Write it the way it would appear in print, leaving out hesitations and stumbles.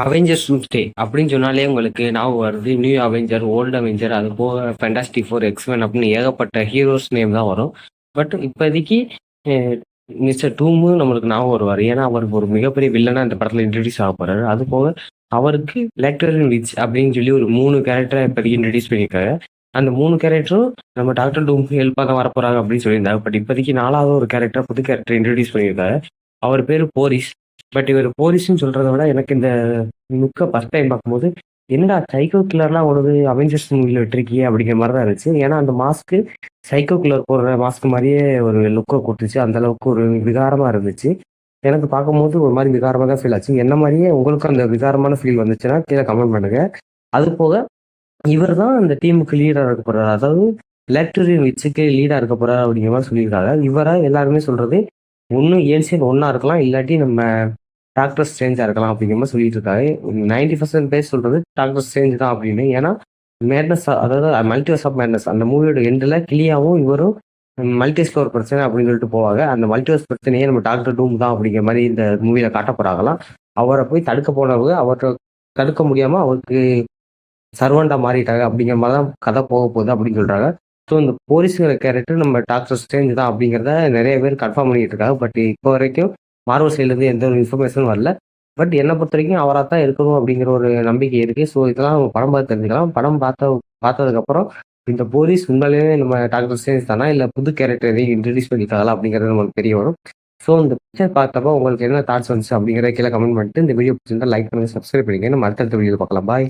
Avengers டூம்ஸ்டே அப்படின்னு சொன்னாலே உங்களுக்கு ஞாபகம் வருது நியூ அவெஞ்சர், ஓல்டு அவெஞ்சர், அது போக ஃபேண்டாஸ்டிக் ஃபோர், எக்ஸ்மென் அப்படின்னு ஏகப்பட்ட ஹீரோஸ் நேம் தான் வரும். பட் இப்போதைக்கு மிஸ்டர் டூமு நம்மளுக்கு ஞாபகம் வருவார். ஏன்னா அவருக்கு ஒரு மிகப்பெரிய வில்லனா இந்த படத்தில் இன்ட்ரடியூஸ் ஆக போறாரு. அது போக அவருக்கு லேக்டரின் விச் அப்படின்னு சொல்லி ஒரு 3 கேரக்டரை இப்போதைக்கு இன்ட்ரடியூஸ் பண்ணியிருக்காங்க. அந்த 3 கேரக்டரும் நம்ம டாக்டர் டூமுக்கு ஹெல்ப்பாக தான் வரப்போறாங்க அப்படின்னு சொல்லியிருந்தாங்க. பட் இப்போதைக்கு 4வது ஒரு கேரக்டர், புது கேரக்டர் இன்ட்ரடியூஸ் பண்ணியிருக்காங்க. அவர் பேர் போரிஸ். பட் இவர் போலீஸ்ன்னு சொல்றத விட எனக்கு இந்த லுக்கை ஃபர்ஸ்ட் டைம் பார்க்கும்போது என்னடா சைக்கோ கில்லர்லாம் உனது அவெஞ்சர்ஸ் மூவியில் விட்டுருக்கியே அப்படிங்கிற மாதிரி தான் இருந்துச்சு. ஏன்னா அந்த மாஸ்க்கு சைக்கோ கில்லர் போடுற மாஸ்க் மாதிரியே ஒரு லுக்கை கொடுத்துச்சு. அந்த அளவுக்கு ஒரு விகாரமா இருந்துச்சு. எனக்கு பார்க்கும்போது ஒரு மாதிரி விகாரமாக தான் ஃபீல் ஆச்சு. என்ன மாதிரியே உங்களுக்கும் அந்த விகாரமான ஃபீல் வந்துச்சுன்னா கீழே கமெண்ட் பண்ணுங்க. அது போக இவர் தான் அந்த டீமுக்கு லீடராக இருக்க போறாரு. அதாவது எலக்ட்ரிக் விச்சுக்கு லீடாக இருக்க போறாரு அப்படிங்கிற மாதிரி சொல்லியிருக்காங்க. இவரை எல்லாருமே சொல்றது ஒன்று ஏன்சியன் ஒன்றா இருக்கலாம், இல்லாட்டி நம்ம டாக்டர் ஸ்ட்ரேஞ்சாக இருக்கலாம் அப்படிங்கிற மாதிரி சொல்லிட்டு இருக்காரு. 90% பேர் சொல்றது டாக்டர் ஸ்ட்ரேஞ்ச் தான் அப்படின்னு. ஏன்னா மேட்னஸ், அதாவது மல்டிவர்ஸ் ஆஃப் மேட்னஸ் அந்த மூவியோட எண்டில் கிளியாவும் இவரும் மல்டிவர்ஸ்ல ஒரு பிரச்சனை அப்படின்னு சொல்லிட்டு போவாங்க. அந்த மல்டிவர்ஸ் பிரச்சனையே நம்ம டாக்டர் டூம் தான் அப்படிங்கிற மாதிரி இந்த மூவியில காட்ட போறாங்களாம். அவரை போய் தடுக்க போனவங்க அவரை தடுக்க முடியாம அவருக்கு சர்வண்டா மாறிட்டாங்க அப்படிங்கிற மாதிரி தான் கதை போக போகுது அப்படின்னு சொல்றாங்க. ஸோ இந்த போலீஸுங்கிற கேரக்டர் நம்ம டாக்டர் ஸ்ட்ரேஞ்ச் தான் அப்படிங்கிறத நிறைய பேர் கன்ஃபார்ம் பண்ணிட்டு இருக்காங்க. பட் இப்போ வரைக்கும் மார்வல் சைட்லேருந்து எந்த ஒரு இன்ஃபர்மேஷனும் வரல. பட் என்னை பொறுத்த வரைக்கும் அவராக தான் இருக்கணும் அப்படிங்கிற ஒரு நம்பிக்கை இருக்கு. ஸோ இதெல்லாம் நம்ம படம் பார்த்து தெரிஞ்சுக்கலாம். படம் பார்த்ததுக்கப்புறம் இந்த போலீஸ் உண்மையிலேயே நம்ம டாக்டர் ஸ்ட்ரேஞ்ச் தானா இல்லை புது கேரக்டர் எதையும் இன்ட்ரடியூஸ் பண்ணியிருக்காங்களா அப்படிங்கிறது நமக்கு தெரிய வரும். ஸோ இந்த பிக்சர் பார்த்தப்போ உங்களுக்கு என்ன தாட்ஸ் வந்துச்சு அப்படிங்கிறத கீழே கமெண்ட் பண்ணிட்டு இந்த வீடியோ பிடிச்சிருந்தா லைக் பண்ணுங்க, சப்ஸ்கிரைப் பண்ணிங்க. நம்ம அடுத்தடுத்த வீடியோ பார்க்கலாம். பாய்.